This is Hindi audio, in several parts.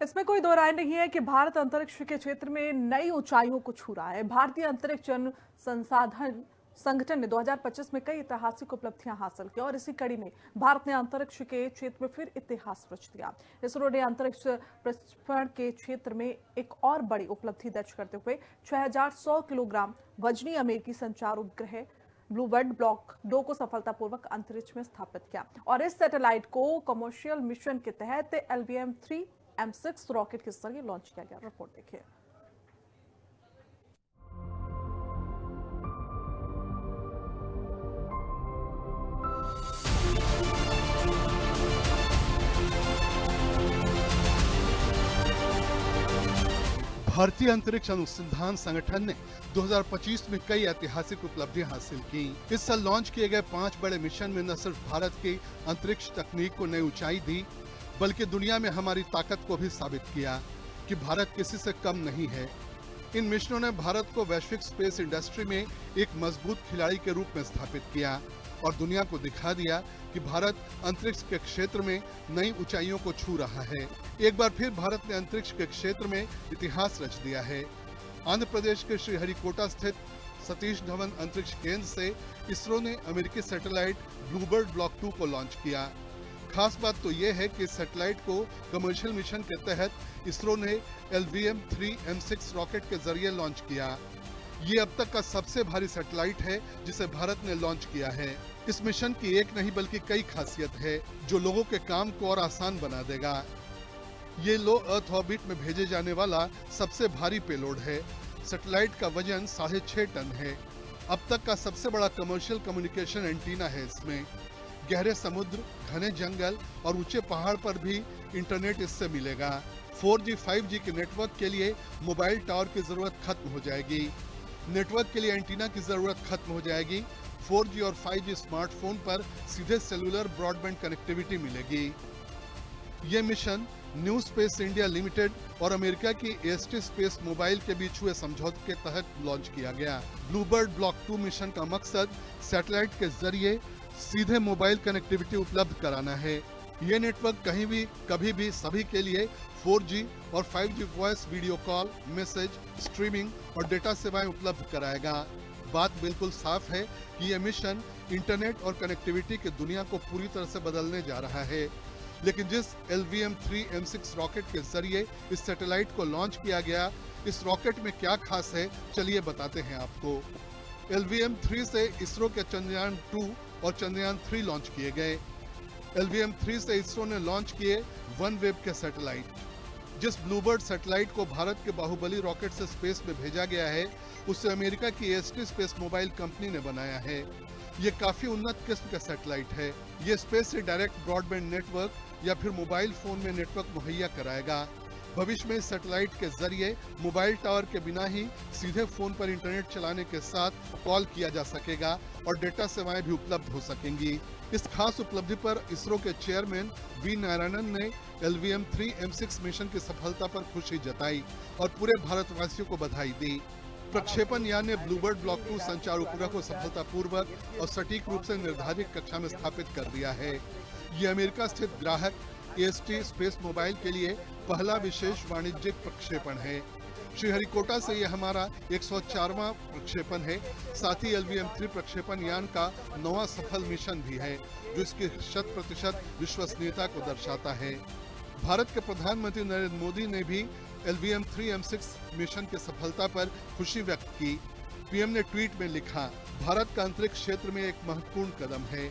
इसमें कोई दो राय नहीं है कि भारत अंतरिक्ष के क्षेत्र में नई ऊंचाइयों को छू रहा है। भारतीय अंतरिक्ष संसाधन संगठन ने 2025 में कई ऐतिहासिक उपलब्धियां हासिल की और इसी कड़ी में भारत ने अंतरिक्ष के क्षेत्र में फिर इतिहास रच दिया। इसरो ने अंतरिक्ष प्रक्षेपण के क्षेत्र में एक और बड़ी उपलब्धि दर्ज करते हुए 6100 किलोग्राम वजनी अमेरिकी संचार उपग्रह ब्लूबर्ड ब्लॉक 2 को सफलतापूर्वक अंतरिक्ष में स्थापित किया और इस सैटेलाइट को कमर्शियल मिशन के तहत LVM-3 M6 रॉकेट के जरिए लॉन्च किया गया। रिपोर्ट देखिए। भारतीय अंतरिक्ष अनुसंधान संगठन ने 2025 में कई ऐतिहासिक उपलब्धियां हासिल की। इस साल लॉन्च किए गए 5 बड़े मिशन में न सिर्फ भारत की अंतरिक्ष तकनीक को नई ऊंचाई दी, बल्कि दुनिया में हमारी ताकत को भी साबित किया कि भारत किसी से कम नहीं है। इन मिशनों ने भारत को वैश्विक स्पेस इंडस्ट्री में एक मजबूत खिलाड़ी के रूप में स्थापित किया और दुनिया को दिखा दिया कि भारत अंतरिक्ष के क्षेत्र में नई ऊंचाइयों को छू रहा है। एक बार फिर भारत ने अंतरिक्ष के क्षेत्र में इतिहास रच दिया है। आंध्र प्रदेश के श्रीहरिकोटा स्थित सतीश धवन अंतरिक्ष केंद्र से इसरो ने अमेरिकी सैटेलाइट ब्लूबर्ड ब्लॉक 2 को लॉन्च किया। खास बात तो यह है कि इस सैटेलाइट को कमर्शियल मिशन के तहत इसरो ने LVM-3 M6 रॉकेट के जरिए लॉन्च किया। ये अब तक का सबसे भारी सैटेलाइट है जिसे भारत ने लॉन्च किया है। इस मिशन की एक नहीं बल्कि कई खासियत है जो लोगों के काम को और आसान बना देगा। ये लो अर्थ ऑर्बिट में भेजे जाने वाला सबसे भारी पेलोड है। सैटेलाइट का वजन 6.5 टन है। अब तक का सबसे बड़ा कमर्शियल कम्युनिकेशन एंटीना है इसमें। गहरे समुद्र, घने जंगल और ऊंचे पहाड़ पर भी इंटरनेट इससे मिलेगा। 4G 5G के नेटवर्क के लिए मोबाइल टावर की जरूरत खत्म हो जाएगी। नेटवर्क के लिए एंटीना की जरूरत खत्म हो जाएगी। 4G और 5G स्मार्टफोन पर सीधे सेलुलर ब्रॉडबैंड कनेक्टिविटी मिलेगी। ये mission new space India limited और अमेरिका की AST स्पेस मोबाइल के बीच हुए समझौते के तहत लॉन्च किया गया। ब्लूबर्ड ब्लॉक 2 मिशन का मकसद सैटेलाइट के जरिए सीधे मोबाइल कनेक्टिविटी उपलब्ध कराना है। ये नेटवर्क कहीं भी कभी भी सभी के लिए 4G और 5G voice, video call, message, streaming और डेटा सेवाएं उपलब्ध कराएगा। बात बिल्कुल साफ है कि यह मिशन इंटरनेट और कनेक्टिविटी की दुनिया को पूरी तरह से बदलने जा रहा है। लेकिन जिस LVM-3 M6 रॉकेट के जरिए इस सैटेलाइट को लॉन्च किया गया, इस रॉकेट में क्या खास है, चलिए बताते हैं आपको। LVM-3 से इसरो के चंद्रयान 2 और चंद्रयान 3 लॉन्च किए गए। LVM-3 से इसरो ने लॉन्च किए OneWeb के सैटेलाइट। जिस ब्लूबर्ड सैटेलाइट को भारत के बाहुबली रॉकेट से स्पेस में भेजा गया है, उसे अमेरिका की AST स्पेस मोबाइल कंपनी ने बनाया है। ये काफी उन्नत किस्म का सैटेलाइट है। ये स्पेस से डायरेक्ट ब्रॉडबैंड नेटवर्क या फिर मोबाइल फोन में नेटवर्क मुहैया कराएगा। भविष्य में इस सैटेलाइट के जरिए मोबाइल टावर के बिना ही सीधे फोन पर इंटरनेट चलाने के साथ कॉल किया जा सकेगा और डेटा सेवाएं भी उपलब्ध हो सकेंगी। इस खास उपलब्धि पर इसरो के चेयरमैन V नारायणन ने LVM-3 M6 मिशन की सफलता पर खुशी जताई और पूरे भारतवासियों को बधाई दी। प्रक्षेपण यान ने ब्लूबर्ड ब्लॉक 2 संचार उपग्रह को सफलतापूर्वक और सटीक रूप से निर्धारित कक्षा में स्थापित कर दिया है। ये अमेरिका स्थित ग्राहक AST स्पेस मोबाइल के लिए पहला विशेष वाणिज्यिक प्रक्षेपण है। श्रीहरिकोटा से यह हमारा 104वां प्रक्षेपण है। साथ ही LVM-3 प्रक्षेपण यान का 9वां सफल मिशन भी है, जो इसकी 100% विश्वसनीयता को दर्शाता है। भारत के प्रधानमंत्री नरेंद्र मोदी ने भी LVM-3 M6 मिशन की सफलता पर खुशी व्यक्त की। PM ने ट्वीट में लिखा, भारत का अंतरिक्ष क्षेत्र में एक महत्वपूर्ण कदम है।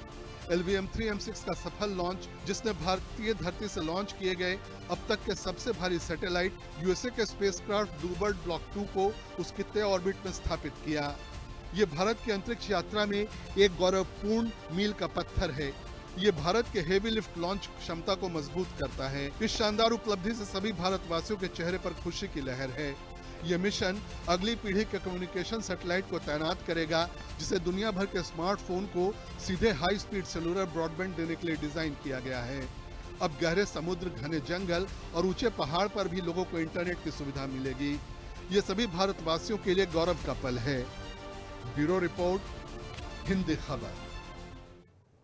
LVM-3 M6 का सफल लॉन्च, जिसने भारतीय धरती से लॉन्च किए गए अब तक के सबसे भारी सैटेलाइट USA के स्पेसक्राफ्ट ब्लूबर्ड ब्लॉक 2 को उसके तय ऑर्बिट में स्थापित किया। ये भारत की अंतरिक्ष यात्रा में एक गौरवपूर्ण मील का पत्थर है। ये भारत के हेवी लिफ्ट लॉन्च क्षमता को मजबूत करता है। इस शानदार उपलब्धि से सभी भारतवासियों के चेहरे पर खुशी की लहर है। ये मिशन अगली पीढ़ी के कम्युनिकेशन सैटेलाइट को तैनात करेगा, जिसे दुनिया भर के स्मार्टफोन को सीधे हाई स्पीड सेलुलर ब्रॉडबैंड देने के लिए डिजाइन किया गया है। अब गहरे समुद्र, घने जंगल और ऊंचे पहाड़ पर भी लोगों को इंटरनेट की सुविधा मिलेगी। ये सभी भारतवासियों के लिए गौरव का पल है। ब्यूरो रिपोर्ट, हिंदी खबर।